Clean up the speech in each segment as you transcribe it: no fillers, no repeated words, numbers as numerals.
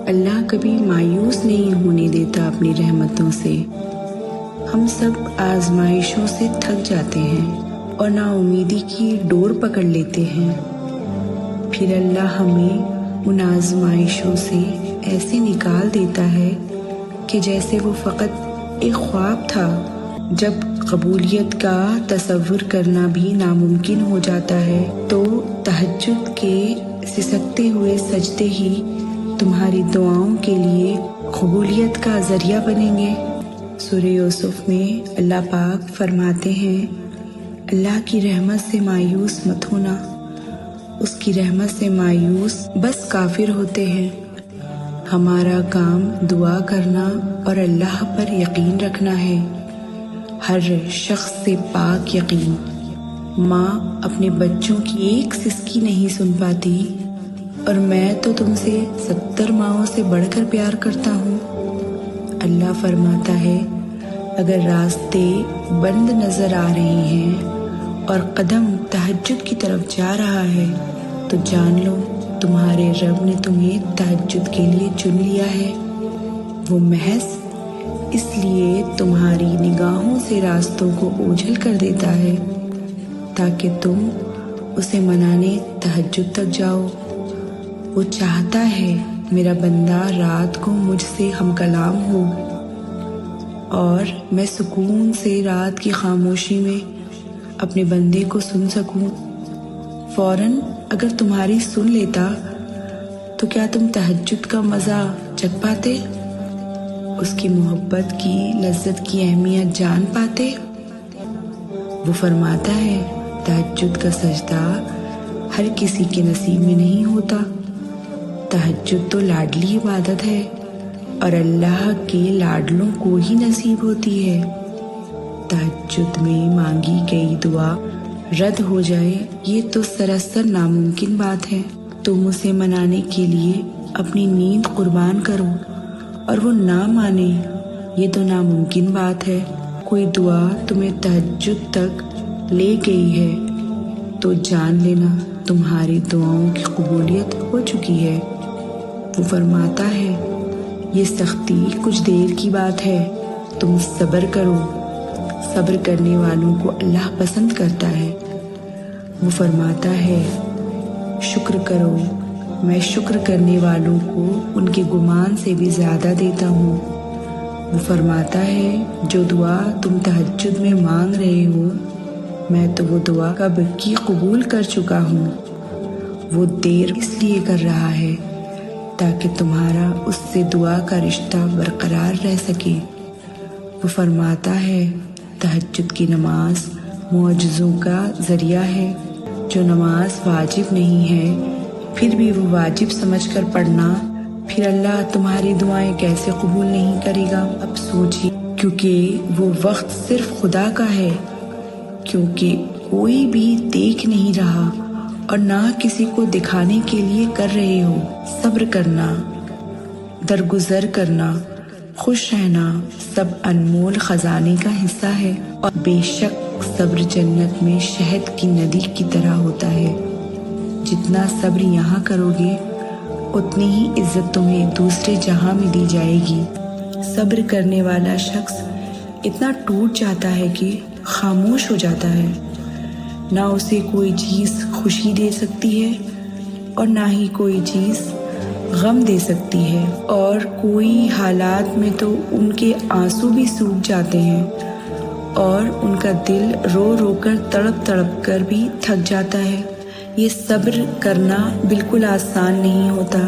اللہ کبھی مایوس نہیں ہونے دیتا اپنی رحمتوں سے۔ ہم سب آزمائشوں سے تھک جاتے ہیں اور نا امیدی کی ڈور پکڑ لیتے ہیں، پھر اللہ ہمیں ان آزمائشوں سے ایسے نکال دیتا ہے کہ جیسے وہ فقط ایک خواب تھا۔ جب قبولیت کا تصور کرنا بھی ناممکن ہو جاتا ہے تو تہجد کے سسکتے ہوئے سجدے ہی تمہاری دعاؤں کے لیے قبولیت کا ذریعہ بنیں گے۔ سورہ یوسف میں اللہ پاک فرماتے ہیں، اللہ کی رحمت سے مایوس مت ہونا، اس کی رحمت سے مایوس بس کافر ہوتے ہیں۔ ہمارا کام دعا کرنا اور اللہ پر یقین رکھنا ہے، ہر شخص سے پاک یقین۔ ماں اپنے بچوں کی ایک سسکی نہیں سن پاتی، اور میں تو تم سے 70 ماؤں سے بڑھ کر پیار کرتا ہوں۔ اللہ فرماتا ہے، اگر راستے بند نظر آ رہے ہیں اور قدم تہجد کی طرف جا رہا ہے تو جان لو تمہارے رب نے تمہیں تہجد کے لیے چن لیا ہے۔ وہ محض اس لیے تمہاری نگاہوں سے راستوں کو اوجھل کر دیتا ہے تاکہ تم اسے منانے تہجد تک جاؤ۔ وہ چاہتا ہے میرا بندہ رات کو مجھ سے ہم کلام ہو اور میں سکون سے رات کی خاموشی میں اپنے بندے کو سن سکوں۔ فوراً اگر تمہاری سن لیتا تو کیا تم تہجد کا مزہ چکھ پاتے؟ اس کی محبت کی لذت کی اہمیت جان پاتے؟ وہ فرماتا ہے، تہجد کا سجدہ ہر کسی کے نصیب میں نہیں ہوتا۔ تہجد تو لاڈلی عبادت ہے اور اللہ کے لاڈلوں کو ہی نصیب ہوتی ہے۔ تہجد میں مانگی گئی دعا رد ہو جائے یہ تو سراسر ناممکن بات ہے۔ تم اسے منانے کے لیے اپنی نیند قربان کرو اور وہ نہ مانے یہ تو ناممکن بات ہے۔ کوئی دعا تمہیں تہجد تک لے گئی ہے تو جان لینا تمہاری دعاؤں کی قبولیت ہو چکی ہے۔ وہ فرماتا ہے، یہ سختی کچھ دیر کی بات ہے، تم صبر کرو، صبر کرنے والوں کو اللہ پسند کرتا ہے۔ وہ فرماتا ہے، شکر کرو، میں شکر کرنے والوں کو ان کے گمان سے بھی زیادہ دیتا ہوں۔ وہ فرماتا ہے، جو دعا تم تہجد میں مانگ رہے ہو میں تو وہ دعا کب کی قبول کر چکا ہوں۔ وہ دیر اس لیے کر رہا ہے تاکہ تمہارا اس سے دعا کا رشتہ برقرار رہ سکے۔ وہ فرماتا ہے، تہجد کی نماز معجزوں کا ذریعہ ہے۔ جو نماز واجب نہیں ہے پھر بھی وہ واجب سمجھ کر پڑھنا، پھر اللہ تمہاری دعائیں کیسے قبول نہیں کرے گا؟ اب سوچیے، کیونکہ وہ وقت صرف خدا کا ہے، کیونکہ کوئی بھی دیکھ نہیں رہا اور نہ کسی کو دکھانے کے لیے کر رہے ہو۔ صبر کرنا، درگزر کرنا، خوش رہنا سب انمول خزانے کا حصہ ہے، اور بے شک صبر جنت میں شہد کی ندی کی طرح ہوتا ہے۔ جتنا صبر یہاں کرو گے اتنی ہی عزت تمہیں دوسرے جہاں میں دی جائے گی۔ صبر کرنے والا شخص اتنا ٹوٹ جاتا ہے کہ خاموش ہو جاتا ہے، نہ اسے کوئی چیز خوشی دے سکتی ہے اور نہ ہی کوئی چیز غم دے سکتی ہے، اور کوئی حالات میں تو ان کے آنسو بھی سوکھ جاتے ہیں اور ان کا دل رو رو کر تڑپ تڑپ کر بھی تھک جاتا ہے۔ یہ صبر کرنا بالکل آسان نہیں ہوتا۔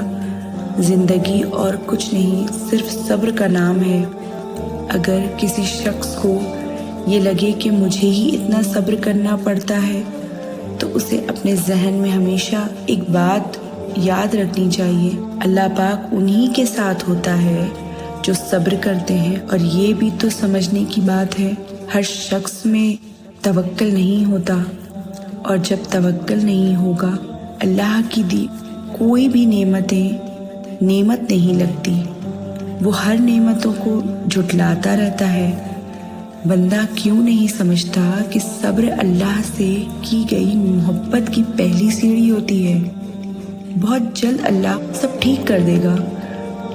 زندگی اور کچھ نہیں، صرف صبر کا نام ہے۔ اگر کسی شخص کو یہ لگے کہ مجھے ہی اتنا صبر کرنا پڑتا ہے تو اسے اپنے ذہن میں ہمیشہ ایک بات یاد رکھنی چاہیے، اللہ پاک انہی کے ساتھ ہوتا ہے جو صبر کرتے ہیں۔ اور یہ بھی تو سمجھنے کی بات ہے، ہر شخص میں توکل نہیں ہوتا، اور جب توکل نہیں ہوگا اللہ کی دی کوئی بھی نعمت نہیں لگتی، وہ ہر نعمتوں کو جھٹلاتا رہتا ہے۔ بندہ کیوں نہیں سمجھتا کہ صبر اللہ سے کی گئی محبت کی پہلی سیڑھی ہوتی ہے؟ بہت جلد اللہ سب ٹھیک کر دے گا،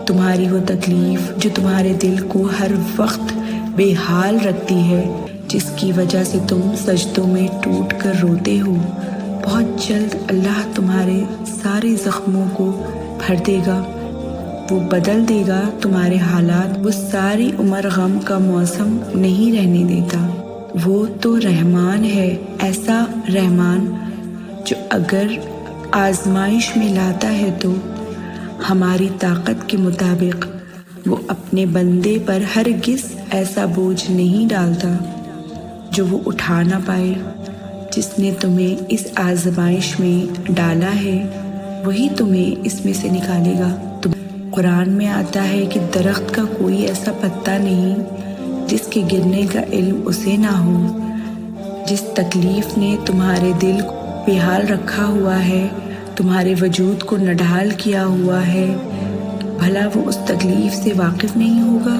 تمہاری وہ تکلیف جو تمہارے دل کو ہر وقت بے حال رکھتی ہے، جس کی وجہ سے تم سجدوں میں ٹوٹ کر روتے ہو، بہت جلد اللہ تمہارے سارے زخموں کو بھر دے گا، وہ بدل دے گا تمہارے حالات، وہ ساری عمر غم کا موسم نہیں رہنے دیتا۔ وہ تو رحمان ہے، ایسا رحمان جو اگر آزمائش میں لاتا ہے تو ہماری طاقت کے مطابق وہ اپنے بندے پر ہرگز ایسا بوجھ نہیں ڈالتا جو وہ اٹھا نہ پائے۔ جس نے تمہیں اس آزمائش میں ڈالا ہے وہی تمہیں اس میں سے نکالے گا۔ قرآن میں آتا ہے کہ درخت کا کوئی ایسا پتا نہیں جس کے گرنے کا علم اسے نہ ہو۔ جس تکلیف نے تمہارے دل کو بے حال رکھا ہوا ہے، تمہارے وجود کو نڈھال کیا ہوا ہے، بھلا وہ اس تکلیف سے واقف نہیں ہوگا؟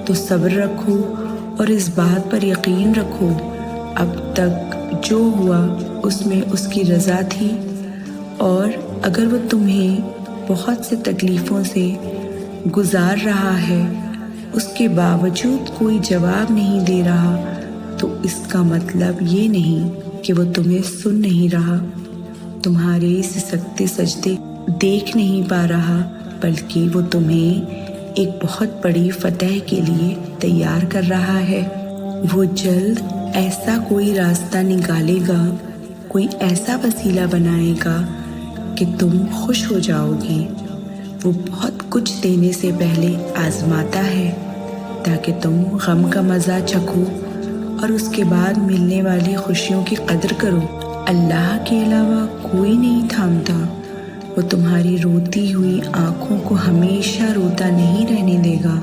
تو صبر رکھو اور اس بات پر یقین رکھو اب تک جو ہوا اس میں اس کی رضا تھی، اور اگر وہ تمہیں بہت سے تکلیفوں سے گزار رہا ہے، اس کے باوجود کوئی جواب نہیں دے رہا، تو اس کا مطلب یہ نہیں کہ وہ تمہیں سن نہیں رہا، تمہارے سسکتے سجدے دیکھ نہیں پا رہا، بلکہ وہ تمہیں ایک بہت بڑی فتح کے لیے تیار کر رہا ہے۔ وہ جلد ایسا کوئی راستہ نکالے گا، کوئی ایسا وسیلہ بنائے گا کہ تم خوش ہو جاؤ گے۔ وہ بہت کچھ دینے سے پہلے آزماتا ہے تاکہ تم غم کا مزہ چکھو اور اس کے بعد ملنے والی خوشیوں کی قدر کرو۔ اللہ کے علاوہ کوئی نہیں تھامتا، وہ تمہاری روتی ہوئی آنکھوں کو ہمیشہ روتا نہیں رہنے دے گا۔